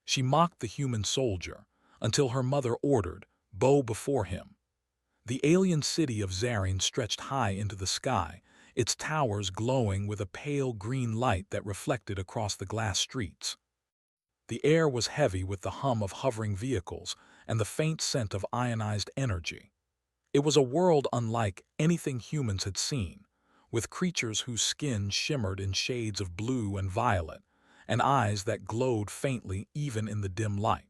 She mocked the human soldier, until her mother ordered, "Bow before him." The alien city of Zarin stretched high into the sky, its towers glowing with a pale green light that reflected across the glass streets. The air was heavy with the hum of hovering vehicles and the faint scent of ionized energy. It was a world unlike anything humans had seen, with creatures whose skin shimmered in shades of blue and violet, and eyes that glowed faintly even in the dim light.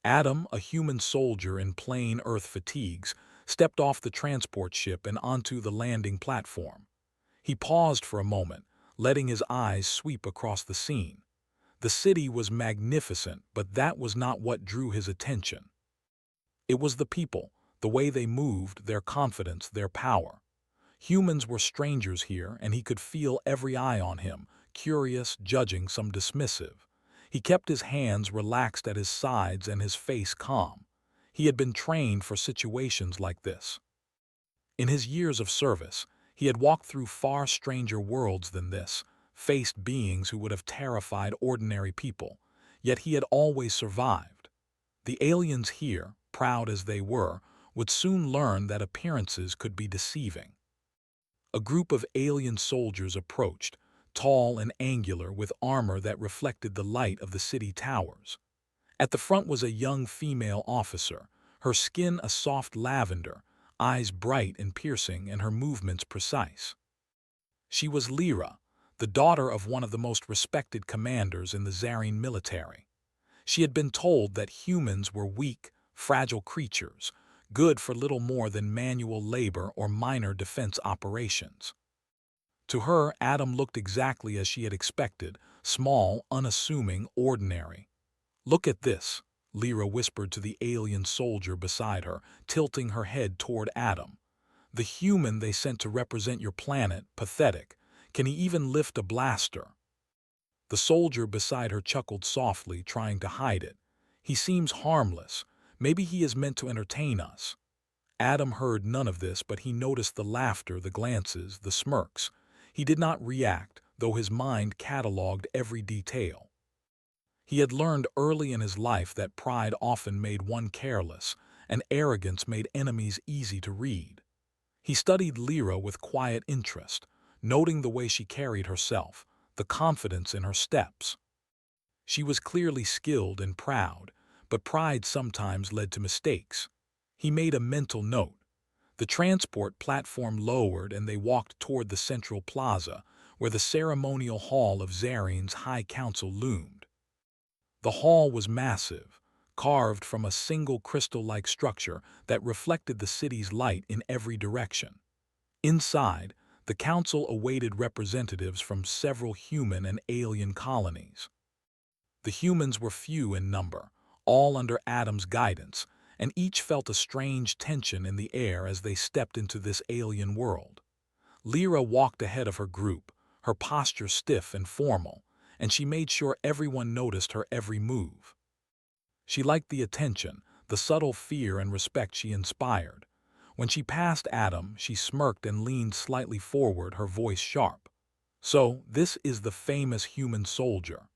Adam, a human soldier in plain Earth fatigues, stepped off the transport ship and onto the landing platform. He paused for a moment, letting his eyes sweep across the scene. The city was magnificent, but that was not what drew his attention. It was the people, the way they moved, their confidence, their power. Humans were strangers here, and he could feel every eye on him, curious, judging, some dismissive. He kept his hands relaxed at his sides and his face calm. He had been trained for situations like this. In his years of service, he had walked through far stranger worlds than this, faced beings who would have terrified ordinary people, yet he had always survived. The aliens here, proud as they were, would soon learn that appearances could be deceiving. A group of alien soldiers approached, tall and angular with armor that reflected the light of the city towers. At the front was a young female officer, her skin a soft lavender, eyes bright and piercing and her movements precise. She was Lyra, the daughter of one of the most respected commanders in the Zarin military. She had been told that humans were weak, fragile creatures, good for little more than manual labor or minor defense operations. To her, Adam looked exactly as she had expected, small, unassuming, ordinary. "Look at this," Lyra whispered to the alien soldier beside her, tilting her head toward Adam. "The human they sent to represent your planet, pathetic. Can he even lift a blaster?" The soldier beside her chuckled softly, trying to hide it. "He seems harmless. Maybe he is meant to entertain us." Adam heard none of this, but he noticed the laughter, the glances, the smirks. He did not react, though his mind catalogued every detail. He had learned early in his life that pride often made one careless, and arrogance made enemies easy to read. He studied Lyra with quiet interest, noting the way she carried herself, the confidence in her steps. She was clearly skilled and proud, but pride sometimes led to mistakes. He made a mental note. The transport platform lowered and they walked toward the central plaza, where the ceremonial hall of Zarin's High Council loomed. The hall was massive, carved from a single crystal-like structure that reflected the city's light in every direction. Inside, the council awaited representatives from several human and alien colonies. The humans were few in number, all under Adam's guidance, and each felt a strange tension in the air as they stepped into this alien world. Lyra walked ahead of her group, her posture stiff and formal, and she made sure everyone noticed her every move. She liked the attention, the subtle fear and respect she inspired. When she passed Adam, she smirked and leaned slightly forward, her voice sharp. "So, this is the famous human soldier.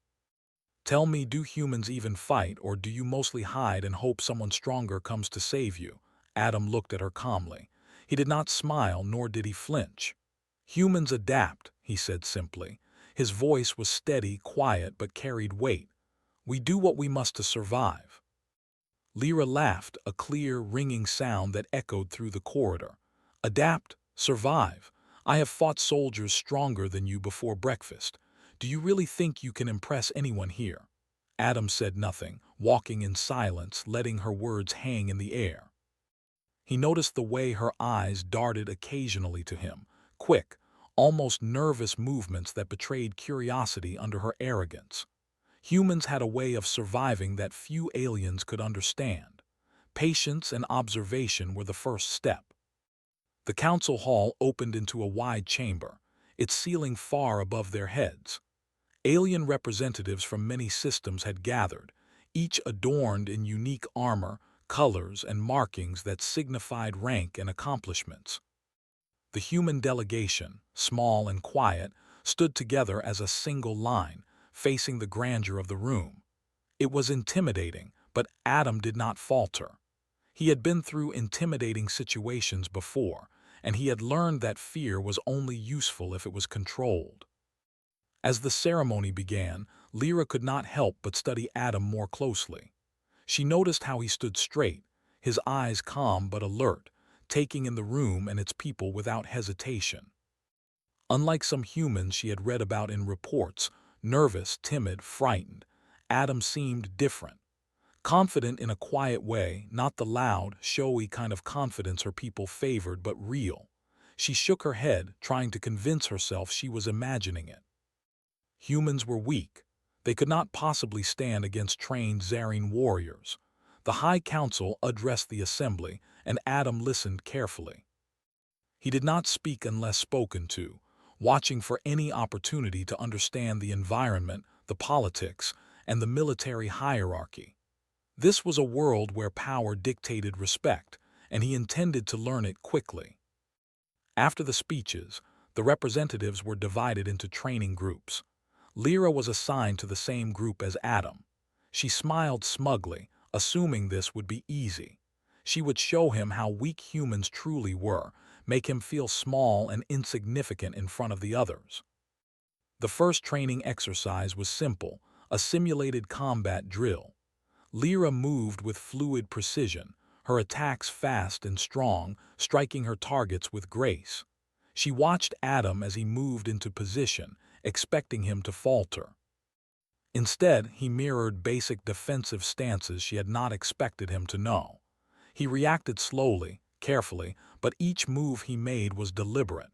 Tell me, do humans even fight, or do you mostly hide and hope someone stronger comes to save you?" Adam looked at her calmly. He did not smile, nor did he flinch. "Humans adapt," he said simply. His voice was steady, quiet, but carried weight. "We do what we must to survive." Lyra laughed, a clear, ringing sound that echoed through the corridor. "Adapt, survive. I have fought soldiers stronger than you before breakfast. Do you really think you can impress anyone here?" Adam said nothing, walking in silence, letting her words hang in the air. He noticed the way her eyes darted occasionally to him, quick, almost nervous movements that betrayed curiosity under her arrogance. Humans had a way of surviving that few aliens could understand. Patience and observation were the first step. The council hall opened into a wide chamber, its ceiling far above their heads. Alien representatives from many systems had gathered, each adorned in unique armor, colors, and markings that signified rank and accomplishments. The human delegation, small and quiet, stood together as a single line, facing the grandeur of the room. It was intimidating, but Adam did not falter. He had been through intimidating situations before, and he had learned that fear was only useful if it was controlled. As the ceremony began, Lyra could not help but study Adam more closely. She noticed how he stood straight, his eyes calm but alert, taking in the room and its people without hesitation. Unlike some humans she had read about in reports, nervous, timid, frightened, Adam seemed different. Confident in a quiet way, not the loud, showy kind of confidence her people favored, but real. She shook her head, trying to convince herself she was imagining it. Humans were weak. They could not possibly stand against trained Zarine warriors. The High Council addressed the assembly, and Adam listened carefully. He did not speak unless spoken to, watching for any opportunity to understand the environment, the politics, and the military hierarchy. This was a world where power dictated respect, and he intended to learn it quickly. After the speeches, the representatives were divided into training groups. Lyra was assigned to the same group as Adam. She smiled smugly, assuming this would be easy. She would show him how weak humans truly were, make him feel small and insignificant in front of the others. The first training exercise was simple, a simulated combat drill. Lyra moved with fluid precision, her attacks fast and strong, striking her targets with grace. She watched Adam as he moved into position, expecting him to falter. Instead, he mirrored basic defensive stances she had not expected him to know. He reacted slowly, carefully, but each move he made was deliberate.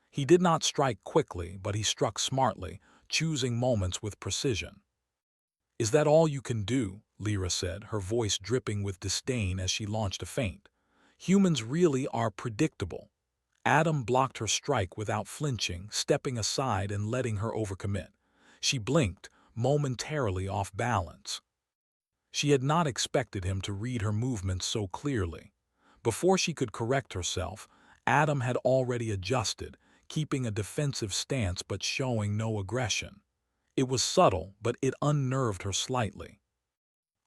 He did not strike quickly, but he struck smartly, choosing moments with precision. "Is that all you can do?" Lyra said, her voice dripping with disdain as she launched a feint. "Humans really are predictable." Adam blocked her strike without flinching, stepping aside and letting her overcommit. She blinked, momentarily off balance. She had not expected him to read her movements so clearly. Before she could correct herself, Adam had already adjusted, keeping a defensive stance but showing no aggression. It was subtle, but it unnerved her slightly.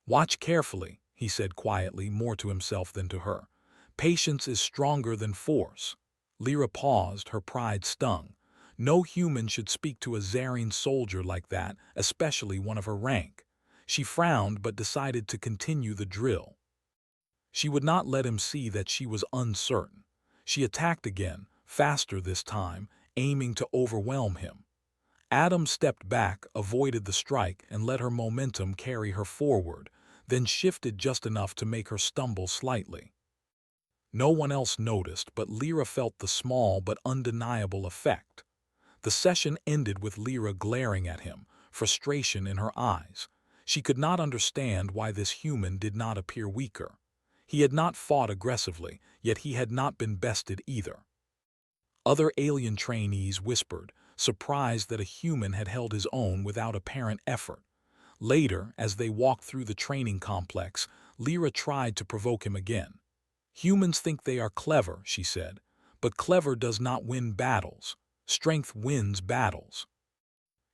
"Watch carefully," he said quietly, more to himself than to her. "Patience is stronger than force." Lyra paused, her pride stung. No human should speak to a Zarine soldier like that, especially one of her rank. She frowned but decided to continue the drill. She would not let him see that she was uncertain. She attacked again, faster this time, aiming to overwhelm him. Adam stepped back, avoided the strike, and let her momentum carry her forward, then shifted just enough to make her stumble slightly. No one else noticed, but Lyra felt the small but undeniable effect. The session ended with Lyra glaring at him, frustration in her eyes. She could not understand why this human did not appear weaker. He had not fought aggressively, yet he had not been bested either. Other alien trainees whispered, surprised that a human had held his own without apparent effort. Later, as they walked through the training complex, Lyra tried to provoke him again. "Humans think they are clever," she said, "but clever does not win battles. Strength wins battles.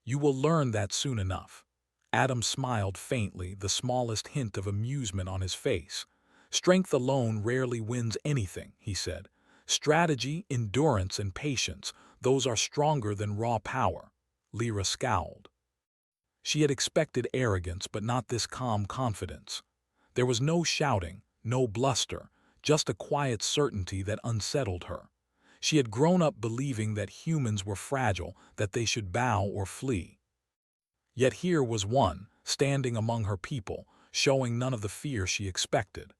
You will learn that soon enough." Adam smiled faintly, the smallest hint of amusement on his face. "Strength alone rarely wins anything," he said. "Strategy, endurance, and patience, those are stronger than raw power." Lyra scowled. She had expected arrogance, but not this calm confidence. There was no shouting, no bluster, just a quiet certainty that unsettled her. She had grown up believing that humans were fragile, that they should bow or flee. Yet here was one, standing among her people, showing none of the fear she expected.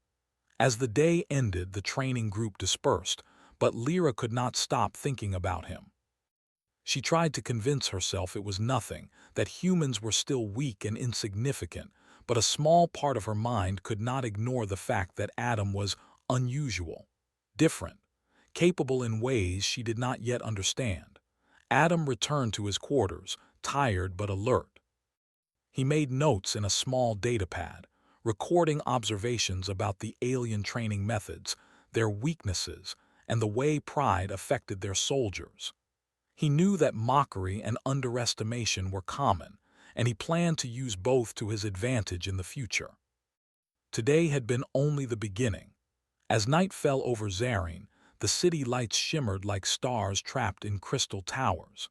As the day ended, the training group dispersed, but Lyra could not stop thinking about him. She tried to convince herself it was nothing, that humans were still weak and insignificant, but a small part of her mind could not ignore the fact that Adam was unusual, different, capable in ways she did not yet understand. Adam returned to his quarters, tired but alert. He made notes in a small datapad, recording observations about the alien training methods, their weaknesses, and the way pride affected their soldiers. He knew that mockery and underestimation were common, and he planned to use both to his advantage in the future. Today had been only the beginning. As night fell over Zarine, the city lights shimmered like stars trapped in crystal towers.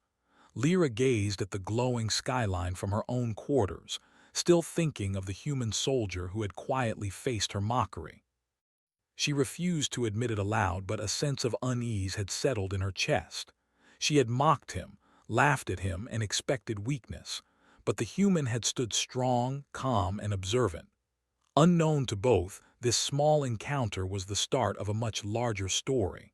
Lyra gazed at the glowing skyline from her own quarters, still thinking of the human soldier who had quietly faced her mockery. She refused to admit it aloud, but a sense of unease had settled in her chest. She had mocked him, laughed at him, and expected weakness, but the human had stood strong, calm, and observant. Unknown to both, this small encounter was the start of a much larger story.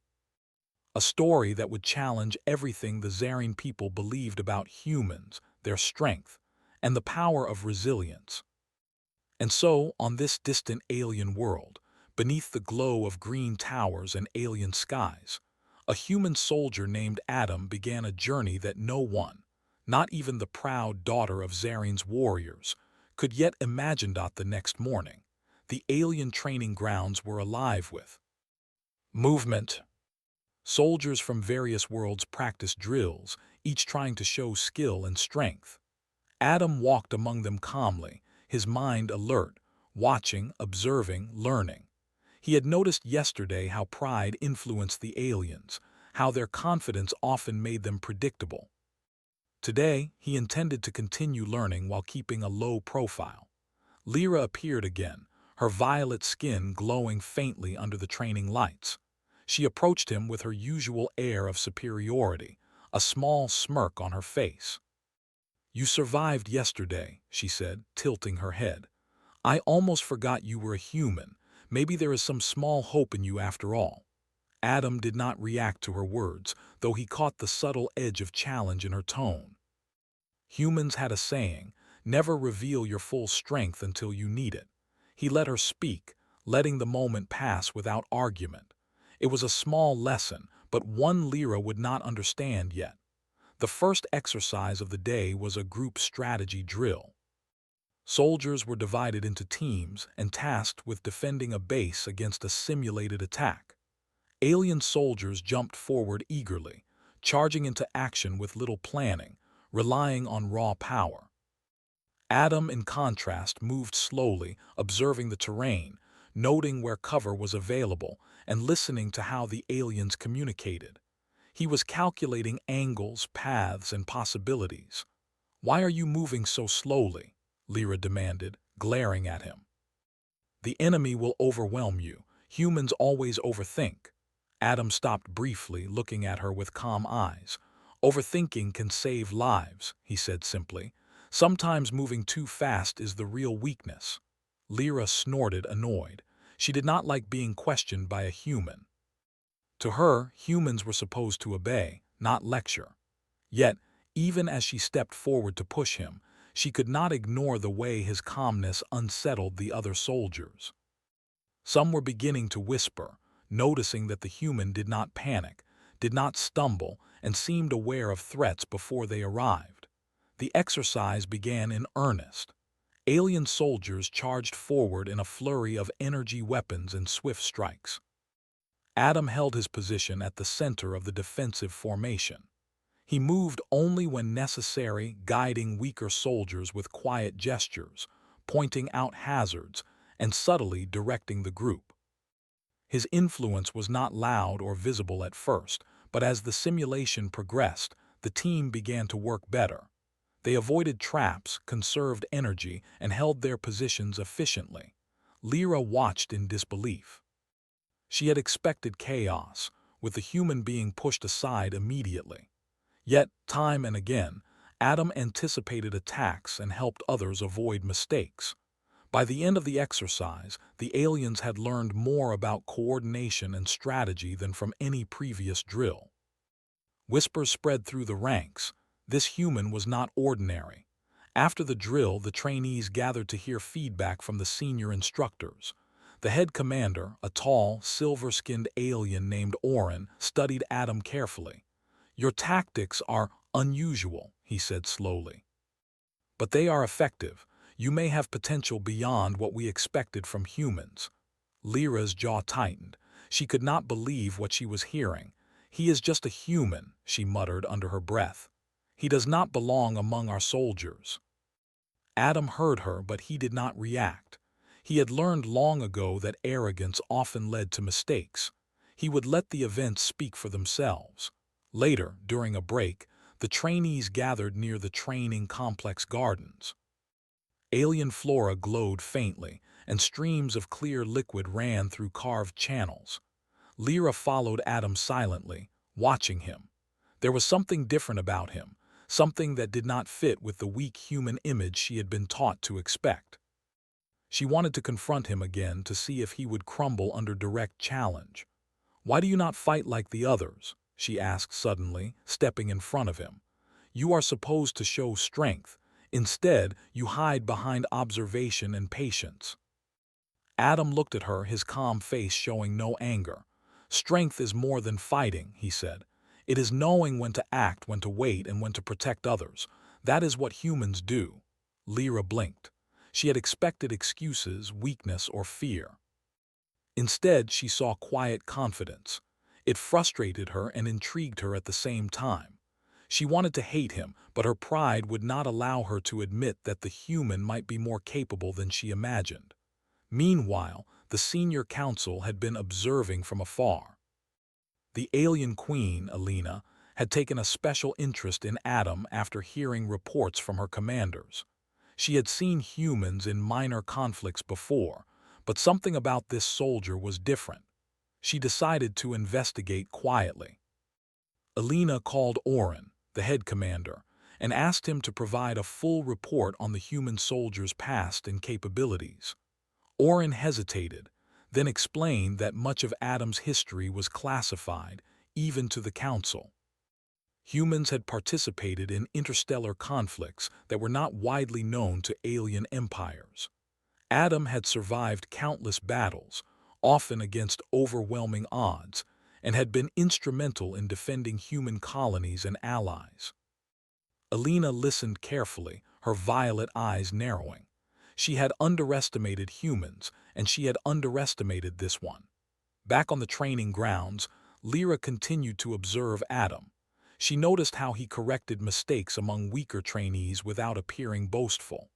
A story that would challenge everything the Zarine people believed about humans, their strength, and the power of resilience. And so, on this distant alien world, beneath the glow of green towers and alien skies, a human soldier named Adam began a journey that no one, not even the proud daughter of Zarine's warriors, could yet imagine. The next morning, the alien training grounds were alive with movement. Soldiers from various worlds practiced drills, each trying to show skill and strength. Adam walked among them calmly, his mind alert, watching, observing, learning. He had noticed yesterday how pride influenced the aliens, how their confidence often made them predictable. Today, he intended to continue learning while keeping a low profile. Lyra appeared again, her violet skin glowing faintly under the training lights. She approached him with her usual air of superiority, a small smirk on her face. "You survived yesterday," she said, tilting her head. "I almost forgot you were a human. Maybe there is some small hope in you after all." Adam did not react to her words, though he caught the subtle edge of challenge in her tone. Humans had a saying, "Never reveal your full strength until you need it." He let her speak, letting the moment pass without argument. It was a small lesson, but one Lyra would not understand yet. The first exercise of the day was a group strategy drill. Soldiers were divided into teams and tasked with defending a base against a simulated attack. Alien soldiers jumped forward eagerly, charging into action with little planning, relying on raw power. Adam, in contrast, moved slowly, observing the terrain, noting where cover was available, and listening to how the aliens communicated. He was calculating angles, paths, and possibilities. "Why are you moving so slowly?" Lyra demanded, glaring at him. "The enemy will overwhelm you. Humans always overthink." Adam stopped briefly, looking at her with calm eyes. "Overthinking can save lives," he said simply. "Sometimes moving too fast is the real weakness." Lyra snorted, annoyed. She did not like being questioned by a human. To her, humans were supposed to obey, not lecture. Yet, even as she stepped forward to push him, she could not ignore the way his calmness unsettled the other soldiers. Some were beginning to whisper, noticing that the human did not panic, did not stumble, and seemed aware of threats before they arrived. The exercise began in earnest. Alien soldiers charged forward in a flurry of energy weapons and swift strikes. Adam held his position at the center of the defensive formation. He moved only when necessary, guiding weaker soldiers with quiet gestures, pointing out hazards, and subtly directing the group. His influence was not loud or visible at first, but as the simulation progressed, the team began to work better. They avoided traps, conserved energy, and held their positions efficiently. Lyra watched in disbelief. She had expected chaos, with the human being pushed aside immediately. Yet, time and again, Adam anticipated attacks and helped others avoid mistakes. By the end of the exercise, the aliens had learned more about coordination and strategy than from any previous drill. Whispers spread through the ranks. This human was not ordinary. After the drill, the trainees gathered to hear feedback from the senior instructors. The head commander, a tall, silver-skinned alien named Orin, studied Adam carefully. "Your tactics are unusual," he said slowly. "But they are effective. You may have potential beyond what we expected from humans." Lyra's jaw tightened. She could not believe what she was hearing. "He is just a human," she muttered under her breath. "He does not belong among our soldiers." Adam heard her, but he did not react. He had learned long ago that arrogance often led to mistakes. He would let the events speak for themselves. Later, during a break, the trainees gathered near the training complex gardens. Alien flora glowed faintly, and streams of clear liquid ran through carved channels. Lyra followed Adam silently, watching him. There was something different about him, something that did not fit with the weak human image she had been taught to expect. She wanted to confront him again to see if he would crumble under direct challenge. "Why do you not fight like the others?" she asked suddenly, stepping in front of him. "You are supposed to show strength. Instead, you hide behind observation and patience." Adam looked at her, his calm face showing no anger. "Strength is more than fighting," he said. "It is knowing when to act, when to wait, and when to protect others. That is what humans do." Lyra blinked. She had expected excuses, weakness, or fear. Instead, she saw quiet confidence. It frustrated her and intrigued her at the same time. She wanted to hate him, but her pride would not allow her to admit that the human might be more capable than she imagined. Meanwhile, the senior council had been observing from afar. The alien queen, Alina, had taken a special interest in Adam after hearing reports from her commanders. She had seen humans in minor conflicts before, but something about this soldier was different. She decided to investigate quietly. Alina called Orin, the head commander, and asked him to provide a full report on the human soldier's past and capabilities. Orin hesitated, then explained that much of Adam's history was classified, even to the Council. Humans had participated in interstellar conflicts that were not widely known to alien empires. Adam had survived countless battles, often against overwhelming odds, and had been instrumental in defending human colonies and allies. Alina listened carefully, her violet eyes narrowing. She had underestimated humans, and she had underestimated this one. Back on the training grounds, Lyra continued to observe Adam. She noticed how he corrected mistakes among weaker trainees without appearing boastful.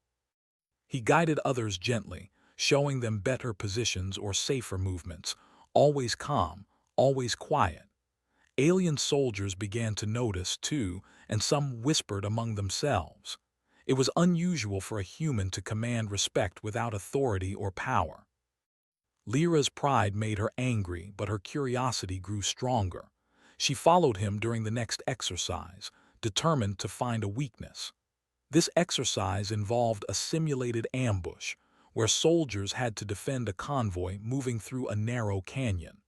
He guided others gently, showing them better positions or safer movements, always calm, always quiet. Alien soldiers began to notice, too, and some whispered among themselves. It was unusual for a human to command respect without authority or power. Lyra's pride made her angry, but her curiosity grew stronger. She followed him during the next exercise, determined to find a weakness. This exercise involved a simulated ambush, where soldiers had to defend a convoy moving through a narrow canyon.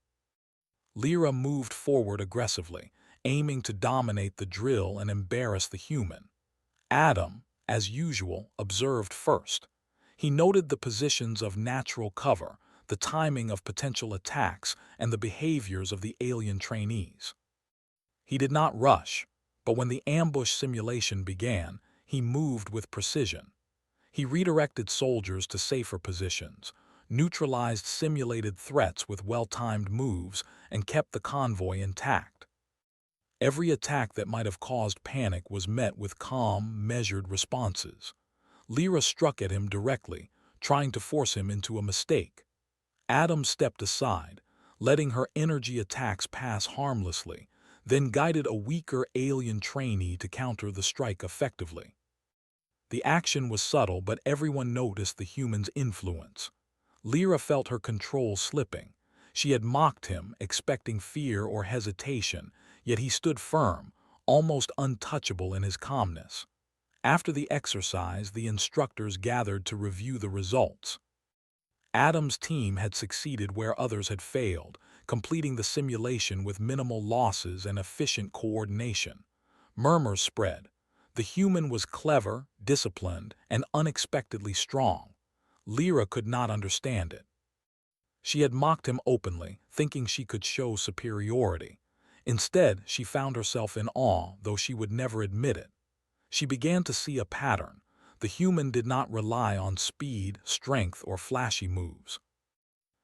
Lyra moved forward aggressively, aiming to dominate the drill and embarrass the human. Adam, as usual, observed first. He noted the positions of natural cover, the timing of potential attacks, and the behaviors of the alien trainees. He did not rush, but when the ambush simulation began, he moved with precision. He redirected soldiers to safer positions, neutralized simulated threats with well-timed moves, and kept the convoy intact. Every attack that might have caused panic was met with calm, measured responses. Lyra struck at him directly, trying to force him into a mistake. Adam stepped aside, letting her energy attacks pass harmlessly, then guided a weaker alien trainee to counter the strike effectively. The action was subtle, but everyone noticed the human's influence. Lyra felt her control slipping. She had mocked him, expecting fear or hesitation, yet he stood firm, almost untouchable in his calmness. After the exercise, the instructors gathered to review the results. Adam's team had succeeded where others had failed, completing the simulation with minimal losses and efficient coordination. Murmurs spread. The human was clever, disciplined, and unexpectedly strong. Lyra could not understand it. She had mocked him openly, thinking she could show superiority. Instead, she found herself in awe, though she would never admit it. She began to see a pattern. The human did not rely on speed, strength, or flashy moves.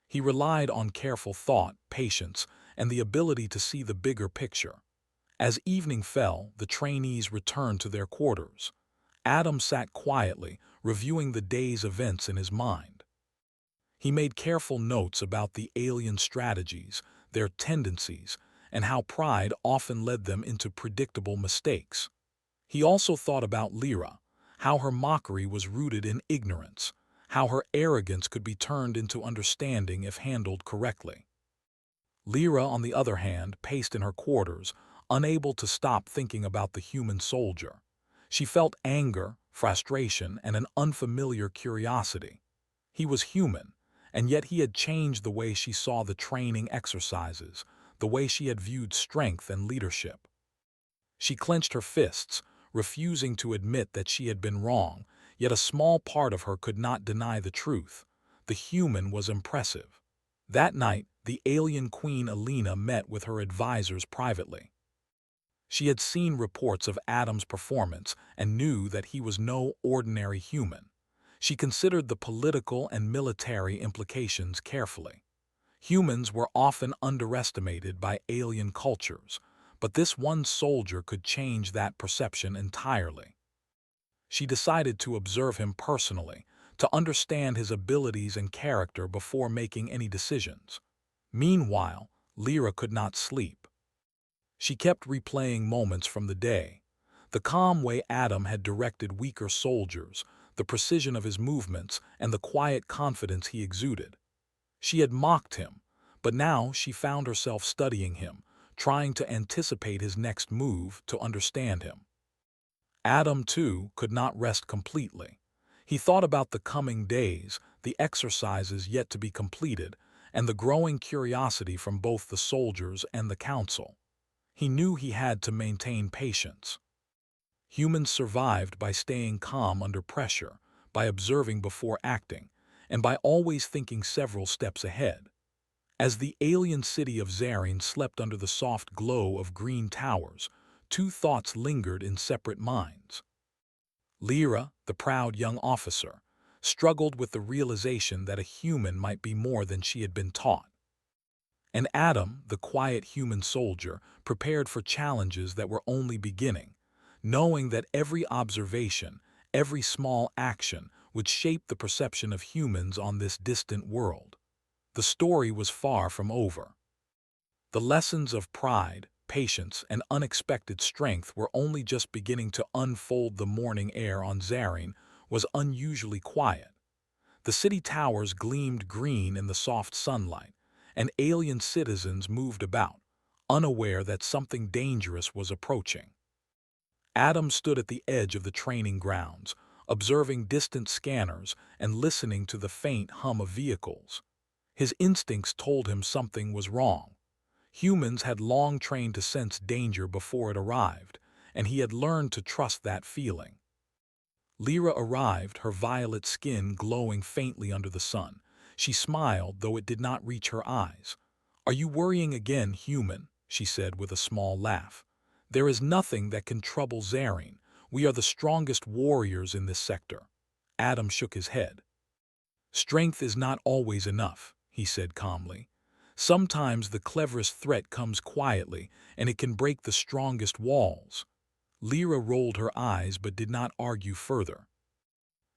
He relied on careful thought, patience, and the ability to see the bigger picture. As evening fell, the trainees returned to their quarters. Adam sat quietly, reviewing the day's events in his mind. He made careful notes about the alien strategies, their tendencies, and how pride often led them into predictable mistakes. He also thought about Lyra, how her mockery was rooted in ignorance, how her arrogance could be turned into understanding if handled correctly. Lyra, on the other hand, paced in her quarters, unable to stop thinking about the human soldier. She felt anger, frustration, and an unfamiliar curiosity. He was human, and yet he had changed the way she saw the training exercises, the way she had viewed strength and leadership. She clenched her fists, refusing to admit that she had been wrong, yet a small part of her could not deny the truth. The human was impressive. That night, the alien queen Alina met with her advisors privately. She had seen reports of Adam's performance and knew that he was no ordinary human. She considered the political and military implications carefully. Humans were often underestimated by alien cultures, but this one soldier could change that perception entirely. She decided to observe him personally, to understand his abilities and character before making any decisions. Meanwhile, Lyra could not sleep. She kept replaying moments from the day. The calm way Adam had directed weaker soldiers, the precision of his movements, and the quiet confidence he exuded. She had mocked him, but now she found herself studying him, trying to anticipate his next move, to understand him. Adam, too, could not rest completely. He thought about the coming days, the exercises yet to be completed, and the growing curiosity from both the soldiers and the council. He knew he had to maintain patience. Humans survived by staying calm under pressure, by observing before acting, and by always thinking several steps ahead. As the alien city of Zarine slept under the soft glow of green towers, two thoughts lingered in separate minds. Lyra, the proud young officer, struggled with the realization that a human might be more than she had been taught. And Adam, the quiet human soldier, prepared for challenges that were only beginning, knowing that every observation, every small action, would shape the perception of humans on this distant world. The story was far from over. The lessons of pride, patience, and unexpected strength were only just beginning to unfold. The morning air on Zarine was unusually quiet. The city towers gleamed green in the soft sunlight, and alien citizens moved about, unaware that something dangerous was approaching. Adam stood at the edge of the training grounds, observing distant scanners and listening to the faint hum of vehicles. His instincts told him something was wrong. Humans had long trained to sense danger before it arrived, and he had learned to trust that feeling. Lyra arrived, her violet skin glowing faintly under the sun. She smiled, though it did not reach her eyes. "Are you worrying again, human?" she said with a small laugh. "There is nothing that can trouble Zarine. We are the strongest warriors in this sector." Adam shook his head. "Strength is not always enough," he said calmly. "Sometimes the cleverest threat comes quietly, and it can break the strongest walls." Lyra rolled her eyes but did not argue further.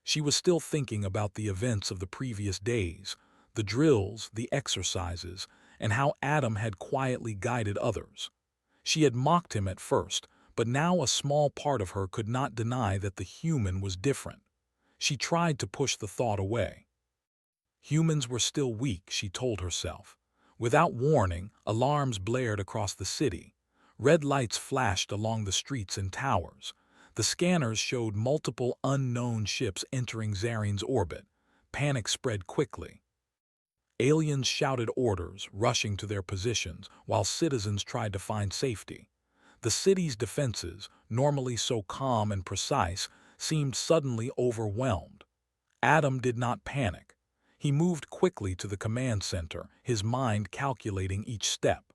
She was still thinking about the events of the previous days, the drills, the exercises, and how Adam had quietly guided others. She had mocked him at first, but now a small part of her could not deny that the human was different. She tried to push the thought away. Humans were still weak, she told herself. Without warning, alarms blared across the city. Red lights flashed along the streets and towers. The scanners showed multiple unknown ships entering Zarine's orbit. Panic spread quickly. Aliens shouted orders, rushing to their positions, while citizens tried to find safety. The city's defenses, normally so calm and precise, seemed suddenly overwhelmed. Adam did not panic. He moved quickly to the command center, his mind calculating each step.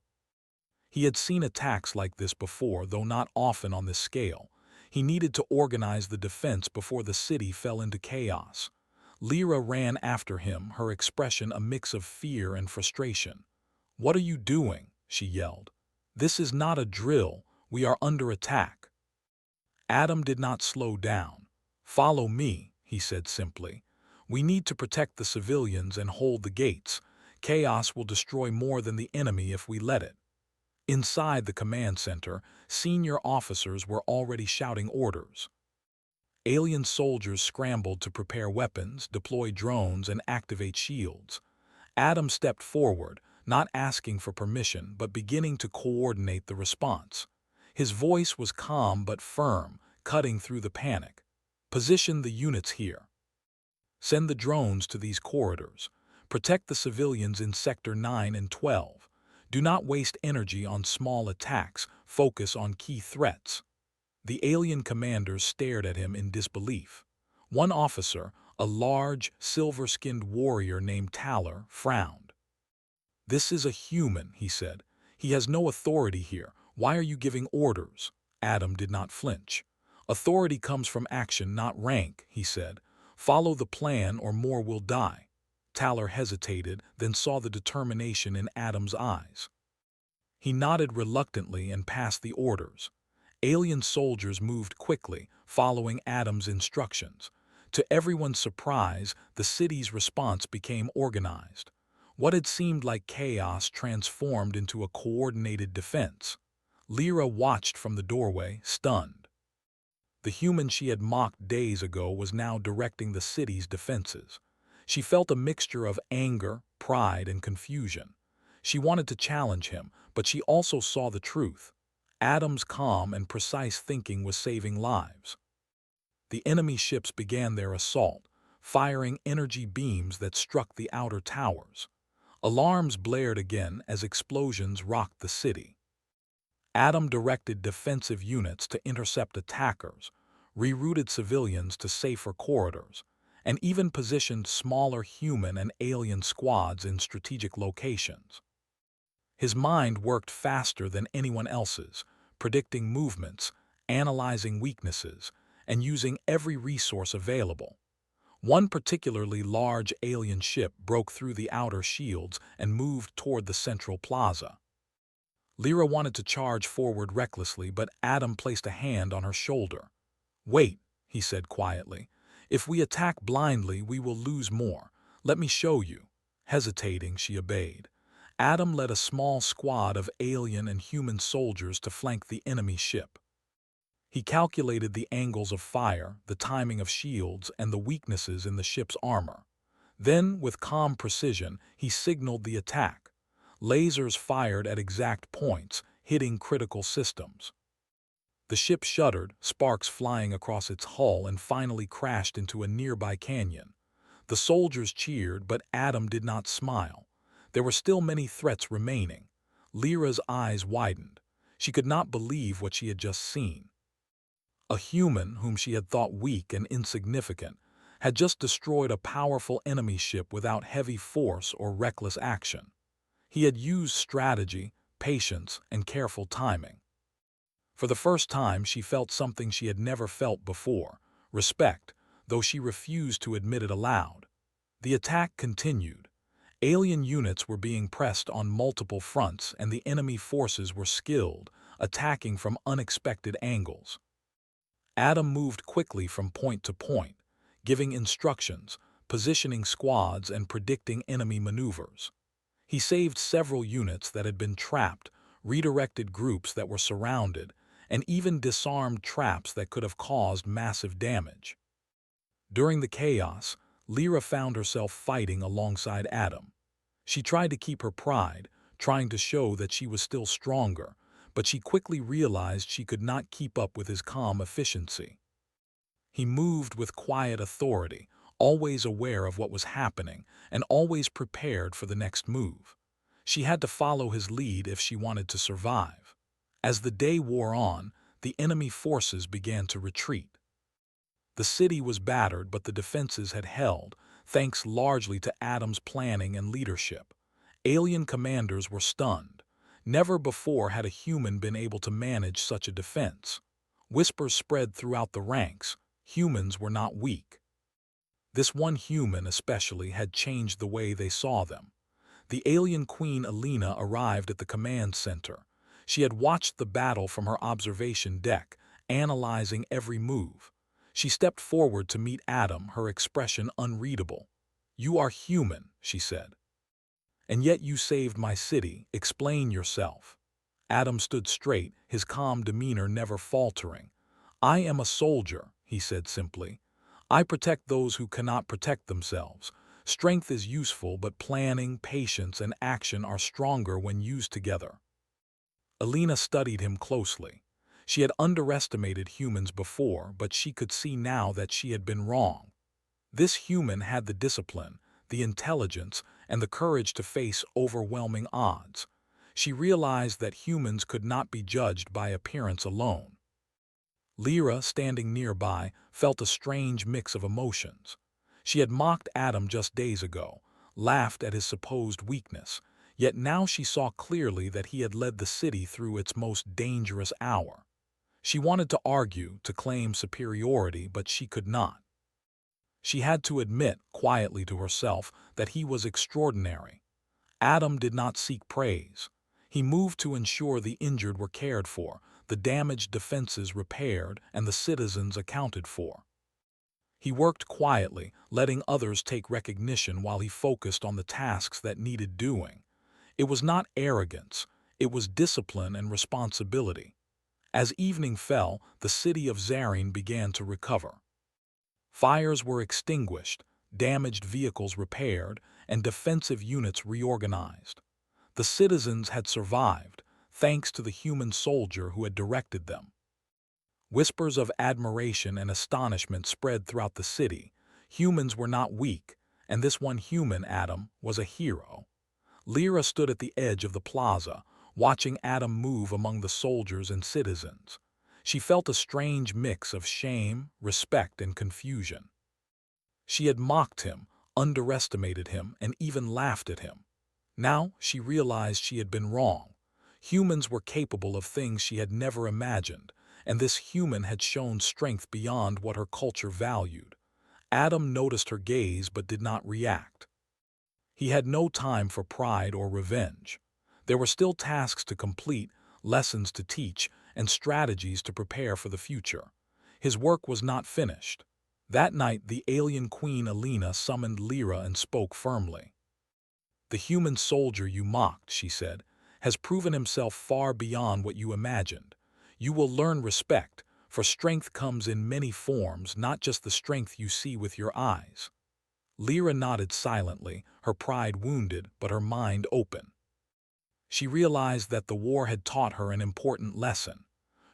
He had seen attacks like this before, though not often on this scale. He needed to organize the defense before the city fell into chaos. Lyra ran after him, her expression a mix of fear and frustration. "What are you doing?" she yelled. "This is not a drill. We are under attack." Adam did not slow down. "Follow me," he said simply. "We need to protect the civilians and hold the gates. Chaos will destroy more than the enemy if we let it." Inside the command center, senior officers were already shouting orders. Alien soldiers scrambled to prepare weapons, deploy drones, and activate shields. Adam stepped forward, not asking for permission but beginning to coordinate the response. His voice was calm but firm, cutting through the panic. "Position the units here. Send the drones to these corridors. Protect the civilians in Sector 9 and 12. Do not waste energy on small attacks, focus on key threats." The alien commanders stared at him in disbelief. One officer, a large, silver-skinned warrior named Taller, frowned. "This is a human," he said. "He has no authority here. Why are you giving orders?" Adam did not flinch. "Authority comes from action, not rank," he said. "Follow the plan or more will die." Taller hesitated, then saw the determination in Adam's eyes. He nodded reluctantly and passed the orders. Alien soldiers moved quickly, following Adam's instructions. To everyone's surprise, the city's response became organized. What had seemed like chaos transformed into a coordinated defense. Lyra watched from the doorway, stunned. The human she had mocked days ago was now directing the city's defenses. She felt a mixture of anger, pride, and confusion. She wanted to challenge him, but she also saw the truth. Adam's calm and precise thinking was saving lives. The enemy ships began their assault, firing energy beams that struck the outer towers. Alarms blared again as explosions rocked the city. Adam directed defensive units to intercept attackers, rerouted civilians to safer corridors, and even positioned smaller human and alien squads in strategic locations. His mind worked faster than anyone else's, predicting movements, analyzing weaknesses, and using every resource available. One particularly large alien ship broke through the outer shields and moved toward the central plaza. Lyra wanted to charge forward recklessly, but Adam placed a hand on her shoulder. "Wait," he said quietly. "If we attack blindly, we will lose more. Let me show you." Hesitating, she obeyed. Adam led a small squad of alien and human soldiers to flank the enemy ship. He calculated the angles of fire, the timing of shields, and the weaknesses in the ship's armor. Then, with calm precision, he signaled the attack. Lasers fired at exact points, hitting critical systems. The ship shuddered, sparks flying across its hull, and finally crashed into a nearby canyon. The soldiers cheered, but Adam did not smile. There were still many threats remaining. Lyra's eyes widened. She could not believe what she had just seen. A human, whom she had thought weak and insignificant, had just destroyed a powerful enemy ship without heavy force or reckless action. He had used strategy, patience, and careful timing. For the first time, she felt something she had never felt before: respect, though she refused to admit it aloud. The attack continued. Alien units were being pressed on multiple fronts, and the enemy forces were skilled, attacking from unexpected angles. Adam moved quickly from point to point, giving instructions, positioning squads, and predicting enemy maneuvers. He saved several units that had been trapped, redirected groups that were surrounded, and even disarmed traps that could have caused massive damage. During the chaos, Lyra found herself fighting alongside Adam. She tried to keep her pride, trying to show that she was still stronger, but she quickly realized she could not keep up with his calm efficiency. He moved with quiet authority, always aware of what was happening and always prepared for the next move. She had to follow his lead if she wanted to survive. As the day wore on, the enemy forces began to retreat. The city was battered, but the defenses had held, thanks largely to Adam's planning and leadership. Alien commanders were stunned. Never before had a human been able to manage such a defense. Whispers spread throughout the ranks. Humans were not weak. This one human especially had changed the way they saw them. The alien queen Alina arrived at the command center. She had watched the battle from her observation deck, analyzing every move. She stepped forward to meet Adam, her expression unreadable. "You are human," she said. "And yet you saved my city. Explain yourself." Adam stood straight, his calm demeanor never faltering. "I am a soldier," he said simply. "I protect those who cannot protect themselves. Strength is useful, but planning, patience, and action are stronger when used together." Alina studied him closely. She had underestimated humans before, but she could see now that she had been wrong. This human had the discipline, the intelligence, and the courage to face overwhelming odds. She realized that humans could not be judged by appearance alone. Lyra, standing nearby, felt a strange mix of emotions. She had mocked Adam just days ago, laughed at his supposed weakness, yet now she saw clearly that he had led the city through its most dangerous hour. She wanted to argue, to claim superiority, but she could not. She had to admit, quietly to herself, that he was extraordinary. Adam did not seek praise. He moved to ensure the injured were cared for, the damaged defenses repaired, and the citizens accounted for. He worked quietly, letting others take recognition while he focused on the tasks that needed doing. It was not arrogance, it was discipline and responsibility. As evening fell, the city of Zarine began to recover. Fires were extinguished, damaged vehicles repaired, and defensive units reorganized. The citizens had survived, thanks to the human soldier who had directed them. Whispers of admiration and astonishment spread throughout the city. Humans were not weak, and this one human, Adam, was a hero. Lyra stood at the edge of the plaza, watching Adam move among the soldiers and citizens. She felt a strange mix of shame, respect, and confusion. She had mocked him, underestimated him, and even laughed at him. Now she realized she had been wrong. Humans were capable of things she had never imagined, and this human had shown strength beyond what her culture valued. Adam noticed her gaze but did not react. He had no time for pride or revenge. There were still tasks to complete, lessons to teach, and strategies to prepare for the future. His work was not finished. That night, the alien queen Alina summoned Lyra and spoke firmly. "The human soldier you mocked," she said, "has proven himself far beyond what you imagined. You will learn respect, for strength comes in many forms, not just the strength you see with your eyes." Lyra nodded silently, her pride wounded but her mind open. She realized that the war had taught her an important lesson.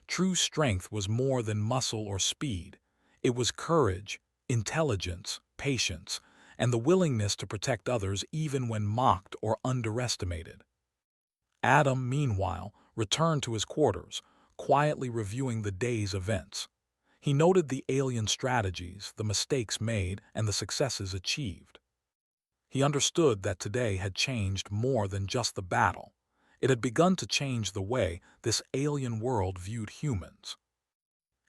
True strength was more than muscle or speed. It was courage, intelligence, patience, and the willingness to protect others even when mocked or underestimated. Adam, meanwhile, returned to his quarters, quietly reviewing the day's events. He noted the alien strategies, the mistakes made, and the successes achieved. He understood that today had changed more than just the battle. It had begun to change the way this alien world viewed humans.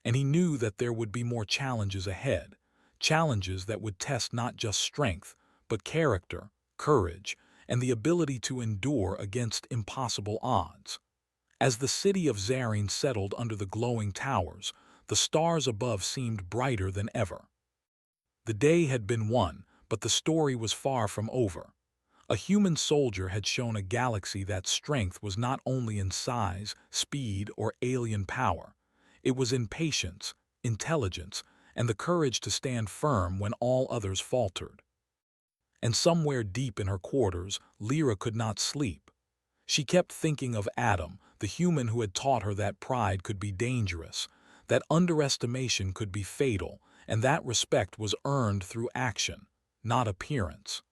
And he knew that there would be more challenges ahead, challenges that would test not just strength, but character, courage, and the ability to endure against impossible odds. As the city of Zarine settled under the glowing towers, the stars above seemed brighter than ever. The day had been won, but the story was far from over. A human soldier had shown a galaxy that strength was not only in size, speed, or alien power. It was in patience, intelligence, and the courage to stand firm when all others faltered. And somewhere deep in her quarters, Lyra could not sleep. She kept thinking of Adam, the human who had taught her that pride could be dangerous, that underestimation could be fatal, and that respect was earned through action, not appearance.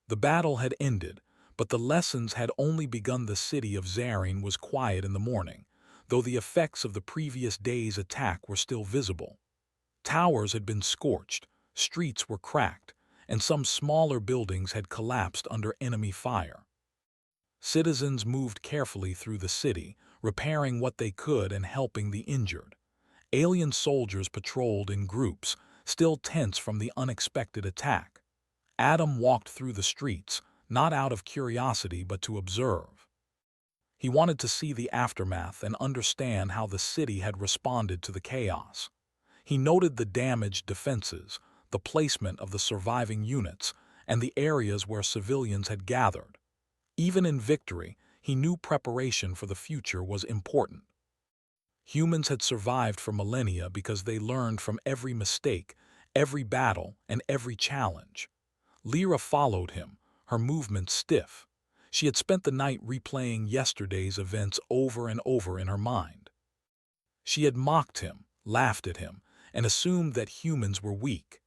The battle had ended, but the lessons had only begun. The city of Zarine was quiet in the morning, though the effects of the previous day's attack were still visible. Towers had been scorched, streets were cracked, and some smaller buildings had collapsed under enemy fire. Citizens moved carefully through the city, repairing what they could and helping the injured. Alien soldiers patrolled in groups, still tense from the unexpected attack. Adam walked through the streets, not out of curiosity but to observe. He wanted to see the aftermath and understand how the city had responded to the chaos. He noted the damaged defenses, the placement of the surviving units, and the areas where civilians had gathered. Even in victory, he knew preparation for the future was important. Humans had survived for millennia because they learned from every mistake, every battle, and every challenge. Lyra followed him, her movements stiff. She had spent the night replaying yesterday's events over and over in her mind. She had mocked him, laughed at him, and assumed that humans were weak.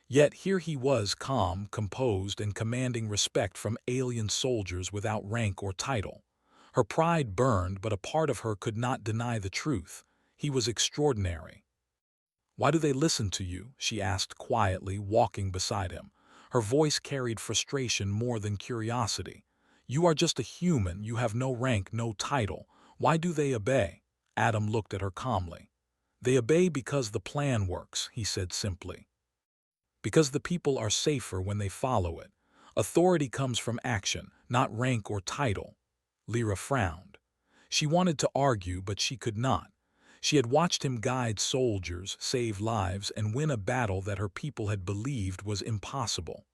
Yet here he was, calm, composed, and commanding respect from alien soldiers without rank or title. Her pride burned, but a part of her could not deny the truth. He was extraordinary. "Why do they listen to you?" she asked quietly, walking beside him. Her voice carried frustration more than curiosity. "You are just a human, you have no rank, no title. Why do they obey?" Adam looked at her calmly. "They obey because the plan works," he said simply. "Because the people are safer when they follow it. Authority comes from action, not rank or title." Lyra frowned. She wanted to argue, but she could not. She had watched him guide soldiers, save lives, and win a battle that her people had believed was impossible.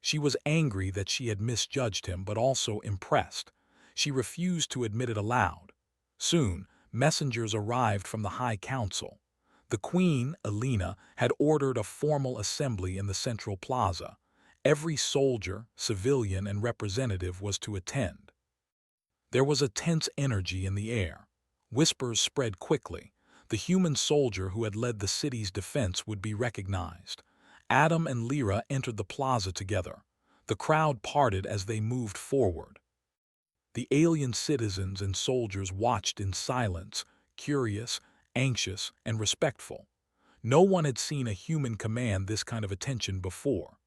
She was angry that she had misjudged him, but also impressed. She refused to admit it aloud. Soon, messengers arrived from the High Council. The Queen, Elena, had ordered a formal assembly in the central plaza. Every soldier, civilian, and representative was to attend. There was a tense energy in the air. Whispers spread quickly. The human soldier who had led the city's defense would be recognized. Adam and Lyra entered the plaza together. The crowd parted as they moved forward. The alien citizens and soldiers watched in silence, curious, anxious, and respectful. No one had seen a human command this kind of attention before.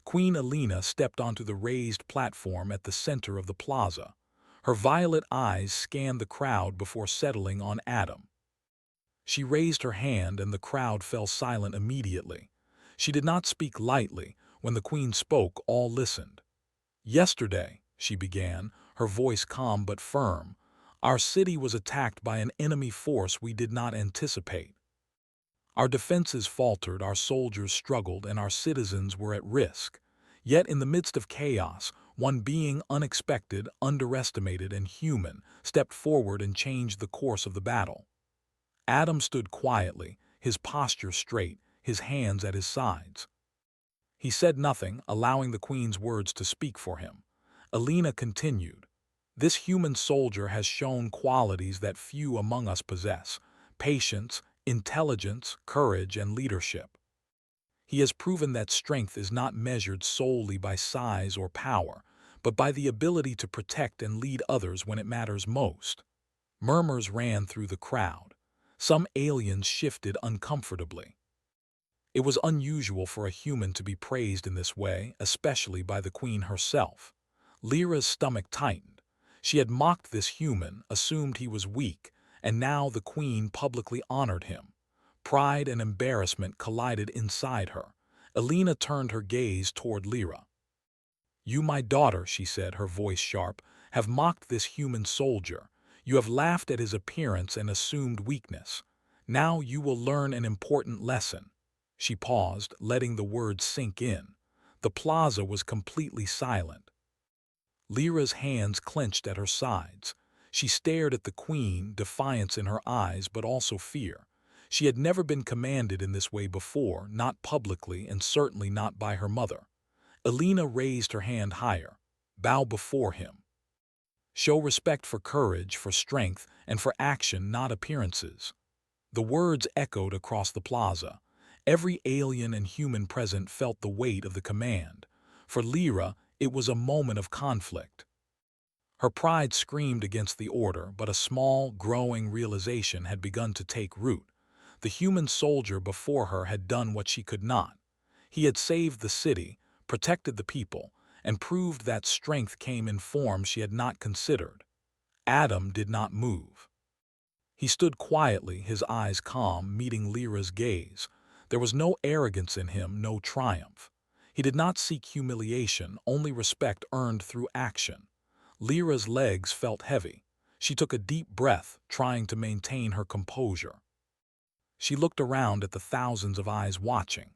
Queen Elena stepped onto the raised platform at the center of the plaza. Her violet eyes scanned the crowd before settling on Adam. She raised her hand and the crowd fell silent immediately. She did not speak lightly. When the queen spoke, all listened. "Yesterday," she began, her voice calm but firm, "our city was attacked by an enemy force we did not anticipate. Our defenses faltered, our soldiers struggled, and our citizens were at risk. Yet in the midst of chaos, one being unexpected, underestimated, and human stepped forward and changed the course of the battle." Adam stood quietly, his posture straight, his hands at his sides. He said nothing, allowing the queen's words to speak for him. Elena continued, "This human soldier has shown qualities that few among us possess: patience, intelligence, courage, and leadership. He has proven that strength is not measured solely by size or power, but by the ability to protect and lead others when it matters most." Murmurs ran through the crowd. Some aliens shifted uncomfortably. It was unusual for a human to be praised in this way, especially by the queen herself. Lyra's stomach tightened. She had mocked this human, assumed he was weak, and now the queen publicly honored him. Pride and embarrassment collided inside her. Elena turned her gaze toward Lyra. "You, my daughter," she said, her voice sharp, "have mocked this human soldier. You have laughed at his appearance and assumed weakness. Now you will learn an important lesson." She paused, letting the words sink in. The plaza was completely silent. Lyra's hands clenched at her sides. She stared at the queen, defiance in her eyes, but also fear. She had never been commanded in this way before, not publicly and certainly not by her mother. Elena raised her hand higher. "Bow before him. Show respect for courage, for strength, and for action, not appearances." The words echoed across the plaza. Every alien and human present felt the weight of the command. For Lyra, it was a moment of conflict. Her pride screamed against the order, but a small, growing realization had begun to take root. The human soldier before her had done what she could not. He had saved the city, protected the people, and proved that strength came in forms she had not considered. Adam did not move. He stood quietly, his eyes calm, meeting Lyra's gaze. There was no arrogance in him, no triumph. He did not seek humiliation, only respect earned through action. Lyra's legs felt heavy. She took a deep breath, trying to maintain her composure. She looked around at the thousands of eyes watching.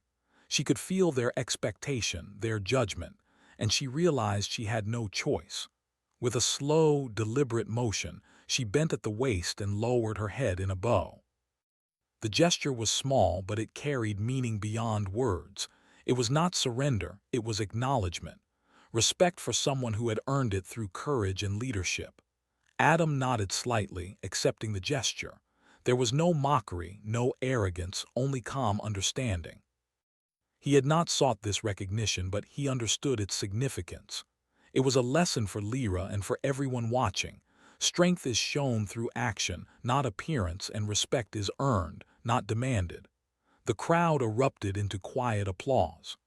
She could feel their expectation, their judgment, and she realized she had no choice. With a slow, deliberate motion, she bent at the waist and lowered her head in a bow. The gesture was small, but it carried meaning beyond words. It was not surrender, it was acknowledgement. Respect for someone who had earned it through courage and leadership. Adam nodded slightly, accepting the gesture. There was no mockery, no arrogance, only calm understanding. He had not sought this recognition, but he understood its significance. It was a lesson for Lyra and for everyone watching. Strength is shown through action, not appearance, and respect is earned, not demanded. The crowd erupted into quiet applause.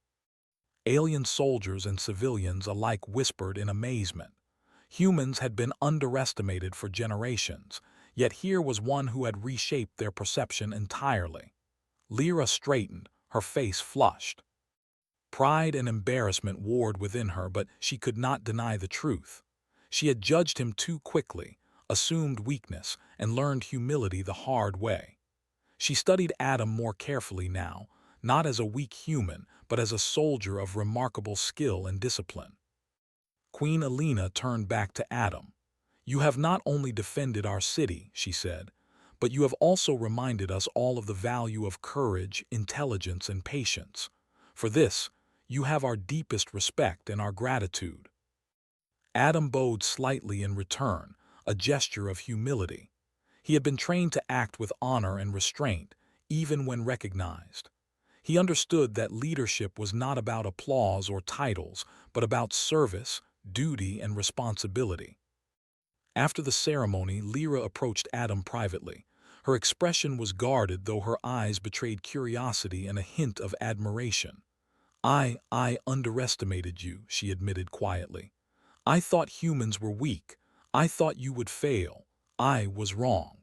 Alien soldiers and civilians alike whispered in amazement. Humans had been underestimated for generations, yet here was one who had reshaped their perception entirely. Lyra straightened, her face flushed. Pride and embarrassment warred within her, but she could not deny the truth. She had judged him too quickly, assumed weakness, and learned humility the hard way. She studied Adam more carefully now, not as a weak human, but as a soldier of remarkable skill and discipline. Queen Elena turned back to Adam. "You have not only defended our city," she said, "but you have also reminded us all of the value of courage, intelligence, and patience. For this, you have our deepest respect and our gratitude." Adam bowed slightly in return, a gesture of humility. He had been trained to act with honor and restraint, even when recognized. He understood that leadership was not about applause or titles, but about service, duty, and responsibility. After the ceremony, Lyra approached Adam privately. Her expression was guarded, though her eyes betrayed curiosity and a hint of admiration. I underestimated you," she admitted quietly. "I thought humans were weak. I thought you would fail. I was wrong."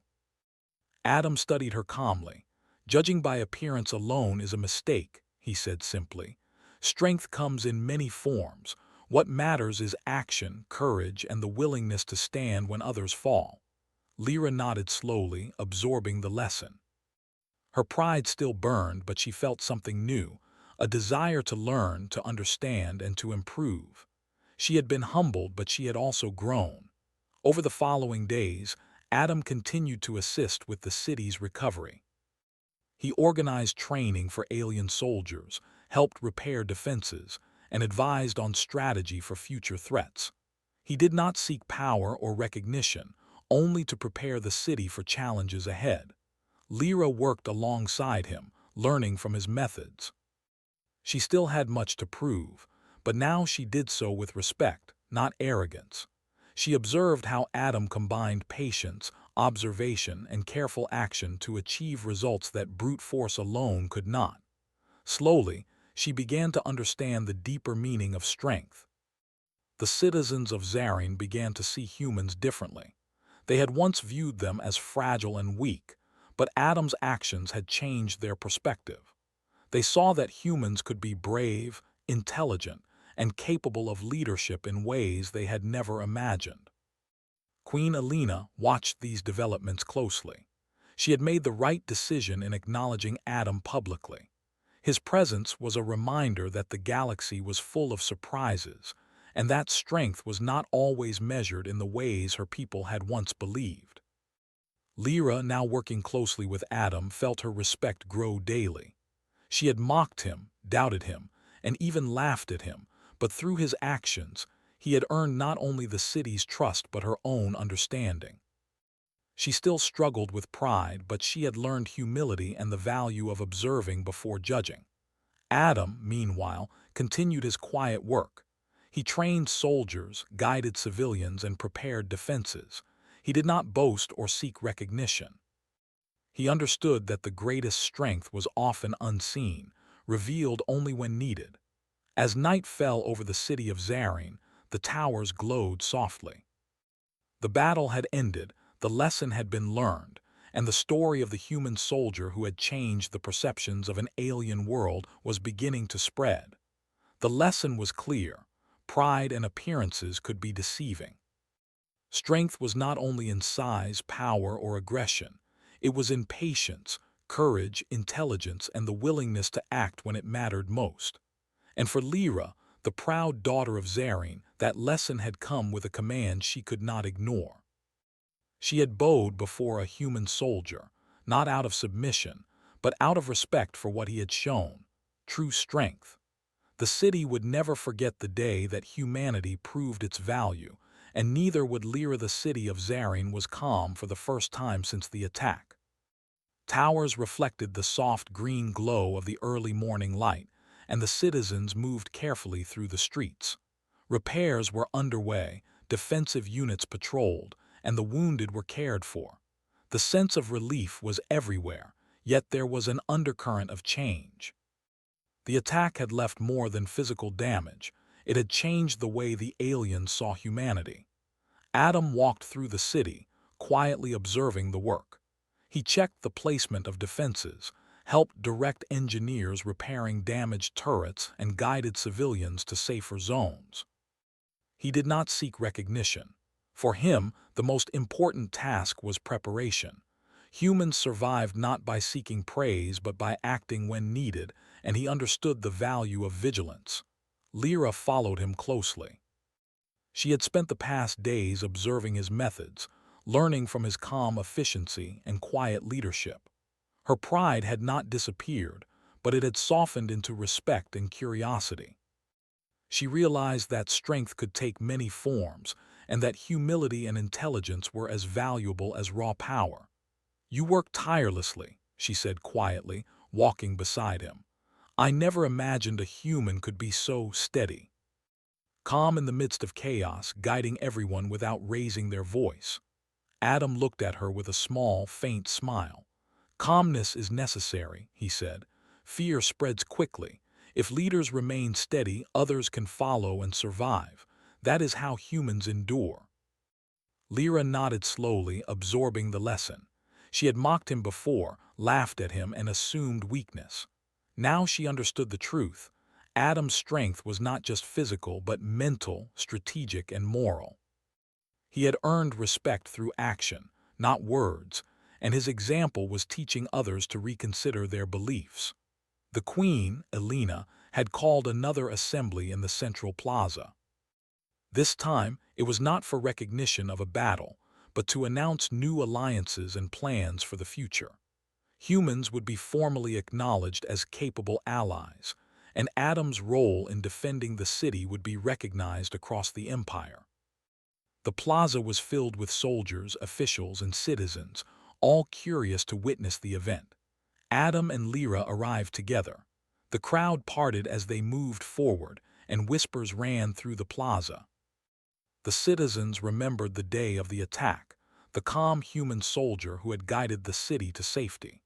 Adam studied her calmly. "Judging by appearance alone is a mistake," he said simply. "Strength comes in many forms. What matters is action, courage, and the willingness to stand when others fall." Lyra nodded slowly, absorbing the lesson. Her pride still burned, but she felt something new, a desire to learn, to understand, and to improve. She had been humbled, but she had also grown. Over the following days, Adam continued to assist with the city's recovery. He organized training for alien soldiers, helped repair defenses, and advised on strategy for future threats. He did not seek power or recognition, only to prepare the city for challenges ahead. Lyra worked alongside him, learning from his methods. She still had much to prove, but now she did so with respect, not arrogance. She observed how Adam combined patience, observation, and careful action to achieve results that brute force alone could not. Slowly, she began to understand the deeper meaning of strength. The citizens of Zarin began to see humans differently. They had once viewed them as fragile and weak, but Adam's actions had changed their perspective. They saw that humans could be brave, intelligent, and capable of leadership in ways they had never imagined. Queen Elena watched these developments closely. She had made the right decision in acknowledging Adam publicly. His presence was a reminder that the galaxy was full of surprises, and that strength was not always measured in the ways her people had once believed. Lyra, now working closely with Adam, felt her respect grow daily. She had mocked him, doubted him, and even laughed at him, but through his actions, he had earned not only the city's trust but her own understanding. She still struggled with pride, but she had learned humility and the value of observing before judging. Adam, meanwhile, continued his quiet work. He trained soldiers, guided civilians, and prepared defenses. He did not boast or seek recognition. He understood that the greatest strength was often unseen, revealed only when needed. As night fell over the city of Zarin, the towers glowed softly. The battle had ended, the lesson had been learned, and the story of the human soldier who had changed the perceptions of an alien world was beginning to spread. The lesson was clear: pride and appearances could be deceiving. Strength was not only in size, power, or aggression. It was in patience, courage, intelligence, and the willingness to act when it mattered most. And for Lyra, the proud daughter of Zarine, that lesson had come with a command she could not ignore. She had bowed before a human soldier, not out of submission, but out of respect for what he had shown, true strength. The city would never forget the day that humanity proved its value, and neither would Lyra. The city of Zarine was calm for the first time since the attack. Towers reflected the soft green glow of the early morning light, and the citizens moved carefully through the streets. Repairs were underway, defensive units patrolled, and the wounded were cared for. The sense of relief was everywhere, yet there was an undercurrent of change. The attack had left more than physical damage. It had changed the way the aliens saw humanity. Adam walked through the city, quietly observing the work. He checked the placement of defenses, helped direct engineers repairing damaged turrets, and guided civilians to safer zones. He did not seek recognition. For him, the most important task was preparation. Humans survived not by seeking praise but by acting when needed, and he understood the value of vigilance. Lyra followed him closely. She had spent the past days observing his methods, learning from his calm efficiency and quiet leadership. Her pride had not disappeared, but it had softened into respect and curiosity. She realized that strength could take many forms, and that humility and intelligence were as valuable as raw power. "You work tirelessly," she said quietly, walking beside him. "I never imagined a human could be so steady." Calm in the midst of chaos, guiding everyone without raising their voice. Adam looked at her with a small, faint smile. "Calmness is necessary," he said. "Fear spreads quickly. If leaders remain steady, others can follow and survive. That is how humans endure." Lyra nodded slowly, absorbing the lesson. She had mocked him before, laughed at him, and assumed weakness. Now she understood the truth. Adam's strength was not just physical, but mental, strategic, and moral. He had earned respect through action, not words, and his example was teaching others to reconsider their beliefs. The queen, Elena, had called another assembly in the central plaza. This time, it was not for recognition of a battle, but to announce new alliances and plans for the future. Humans would be formally acknowledged as capable allies, and Adam's role in defending the city would be recognized across the empire. The plaza was filled with soldiers, officials, and citizens, all curious to witness the event. Adam and Lyra arrived together. The crowd parted as they moved forward, and whispers ran through the plaza. The citizens remembered the day of the attack, the calm human soldier who had guided the city to safety.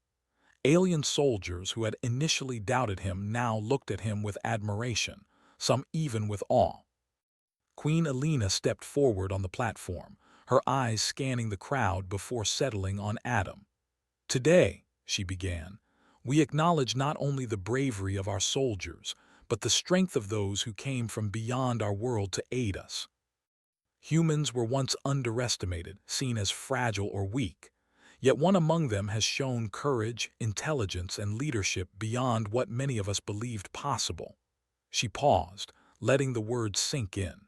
Alien soldiers who had initially doubted him now looked at him with admiration, some even with awe. Queen Elena stepped forward on the platform, her eyes scanning the crowd before settling on Adam. "Today," she began, "we acknowledge not only the bravery of our soldiers, but the strength of those who came from beyond our world to aid us. Humans were once underestimated, seen as fragile or weak. Yet one among them has shown courage, intelligence, and leadership beyond what many of us believed possible." She paused, letting the words sink in.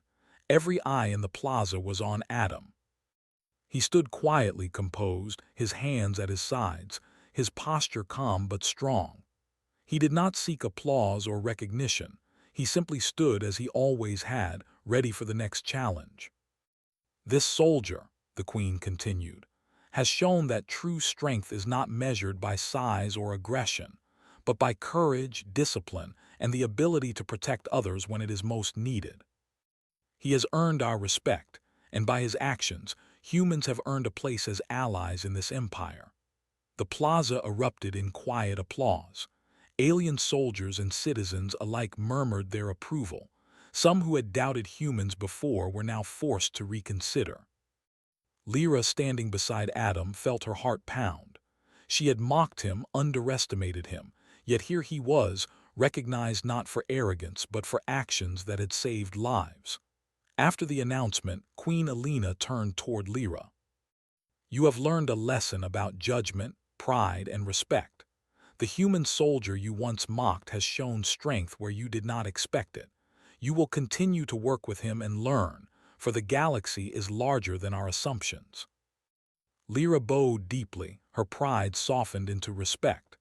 Every eye in the plaza was on Adam. He stood quietly composed, his hands at his sides, his posture calm but strong. He did not seek applause or recognition. He simply stood as he always had, ready for the next challenge. "This soldier," the queen continued, "has shown that true strength is not measured by size or aggression, but by courage, discipline, and the ability to protect others when it is most needed. He has earned our respect, and by his actions, humans have earned a place as allies in this empire." The plaza erupted in quiet applause. Alien soldiers and citizens alike murmured their approval. Some who had doubted humans before were now forced to reconsider. Lyra, standing beside Adam, felt her heart pound. She had mocked him, underestimated him, yet here he was, recognized not for arrogance but for actions that had saved lives. After the announcement, Queen Elena turned toward Lyra. "You have learned a lesson about judgment, pride, and respect. The human soldier you once mocked has shown strength where you did not expect it. You will continue to work with him and learn, for the galaxy is larger than our assumptions." Lyra bowed deeply, her pride softened into respect.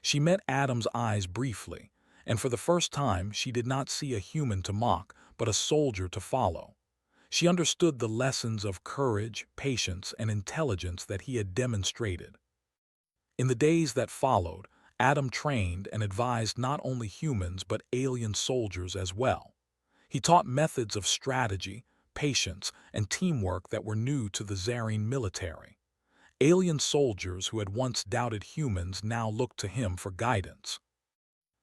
She met Adam's eyes briefly, and for the first time she did not see a human to mock, but a soldier to follow. She understood the lessons of courage, patience, and intelligence that he had demonstrated. In the days that followed, Adam trained and advised not only humans but alien soldiers as well. He taught methods of strategy, patience, and teamwork that were new to the Zarine military. Alien soldiers who had once doubted humans now looked to him for guidance.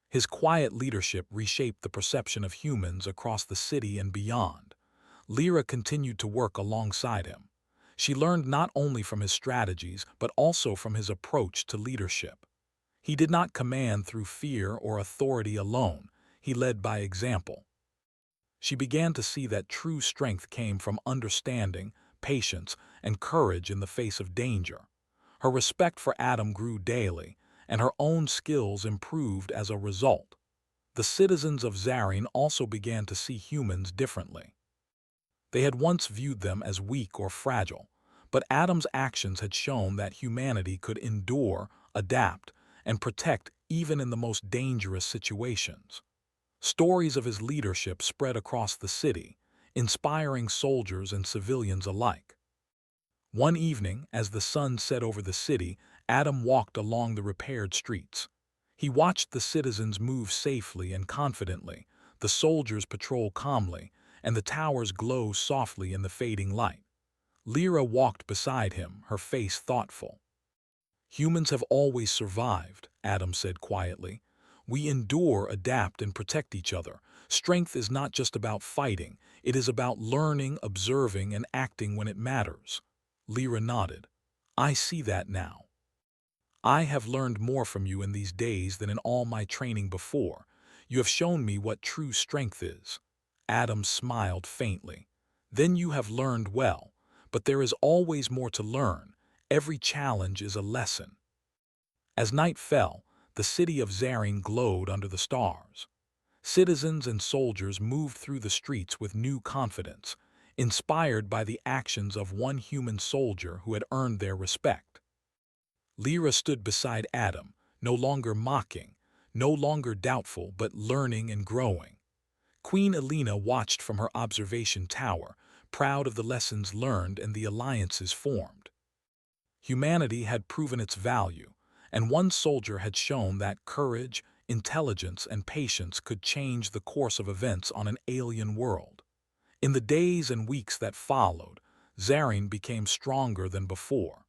His quiet leadership reshaped the perception of humans across the city and beyond. Lyra continued to work alongside him. She learned not only from his strategies but also from his approach to leadership. He did not command through fear or authority alone, he led by example. She began to see that true strength came from understanding, patience, and courage in the face of danger. Her respect for Adam grew daily, and her own skills improved as a result. The citizens of Zarine also began to see humans differently. They had once viewed them as weak or fragile, but Adam's actions had shown that humanity could endure, adapt, and protect even in the most dangerous situations. Stories of his leadership spread across the city, inspiring soldiers and civilians alike. One evening, as the sun set over the city, Adam walked along the repaired streets. He watched the citizens move safely and confidently, the soldiers patrol calmly, and the towers glow softly in the fading light. Lyra walked beside him, her face thoughtful. "Humans have always survived," Adam said quietly. "We endure, adapt, and protect each other. Strength is not just about fighting, it is about learning, observing, and acting when it matters." Lyra nodded. "I see that now. I have learned more from you in these days than in all my training before. You have shown me what true strength is." Adam smiled faintly. "Then you have learned well, but there is always more to learn. Every challenge is a lesson." As night fell, the city of Zarine glowed under the stars. Citizens and soldiers moved through the streets with new confidence, inspired by the actions of one human soldier who had earned their respect. Lyra stood beside Adam, no longer mocking, no longer doubtful, but learning and growing. Queen Elena watched from her observation tower, proud of the lessons learned and the alliances formed. Humanity had proven its value, and one soldier had shown that courage, intelligence, and patience could change the course of events on an alien world. In the days and weeks that followed, Zarine became stronger than before.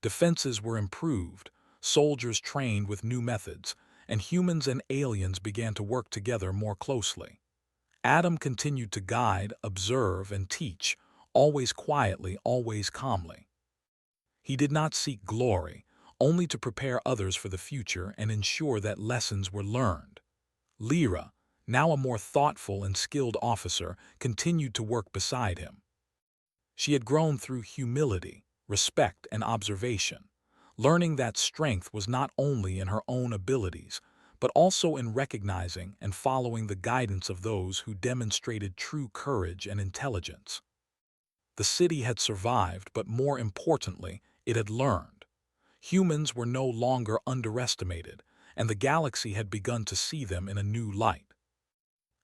Defenses were improved, soldiers trained with new methods, and humans and aliens began to work together more closely. Adam continued to guide, observe, and teach, always quietly, always calmly. He did not seek glory, only to prepare others for the future and ensure that lessons were learned. Lyra, now a more thoughtful and skilled officer, continued to work beside him. She had grown through humility, respect, and observation, learning that strength was not only in her own abilities, but also in recognizing and following the guidance of those who demonstrated true courage and intelligence. The city had survived, but more importantly, it had learned. Humans were no longer underestimated, and the galaxy had begun to see them in a new light.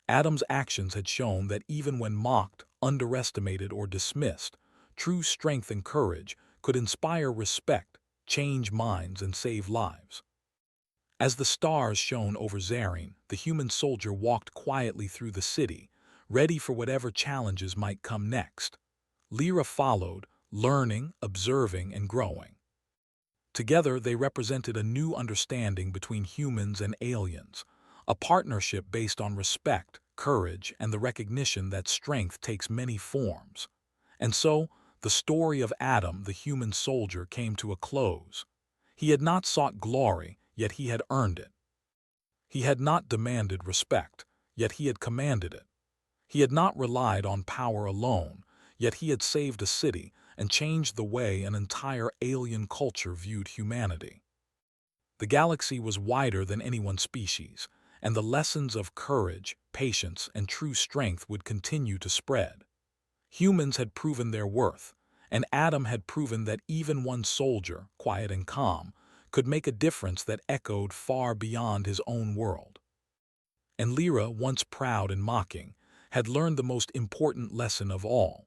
Adam's actions had shown that even when mocked, underestimated, or dismissed, true strength and courage could inspire respect, change minds, and save lives. As the stars shone over Zarine, the human soldier walked quietly through the city, ready for whatever challenges might come next. Lyra followed, learning, observing, and growing. Together, they represented a new understanding between humans and aliens, a partnership based on respect, courage, and the recognition that strength takes many forms. And so, the story of Adam, the human soldier, came to a close. He had not sought glory, yet he had earned it. He had not demanded respect, yet he had commanded it. He had not relied on power alone, yet he had saved a city, and changed the way an entire alien culture viewed humanity. The galaxy was wider than any one species, and the lessons of courage, patience, and true strength would continue to spread. Humans had proven their worth, and Adam had proven that even one soldier, quiet and calm, could make a difference that echoed far beyond his own world. And Lyra, once proud and mocking, had learned the most important lesson of all.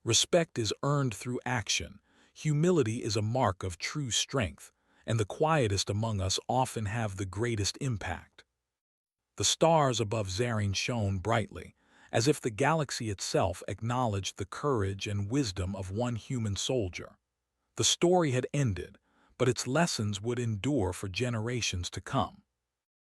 Respect is earned through action, humility is a mark of true strength, and the quietest among us often have the greatest impact. The stars above Zarin shone brightly, as if the galaxy itself acknowledged the courage and wisdom of one human soldier. The story had ended, but its lessons would endure for generations to come.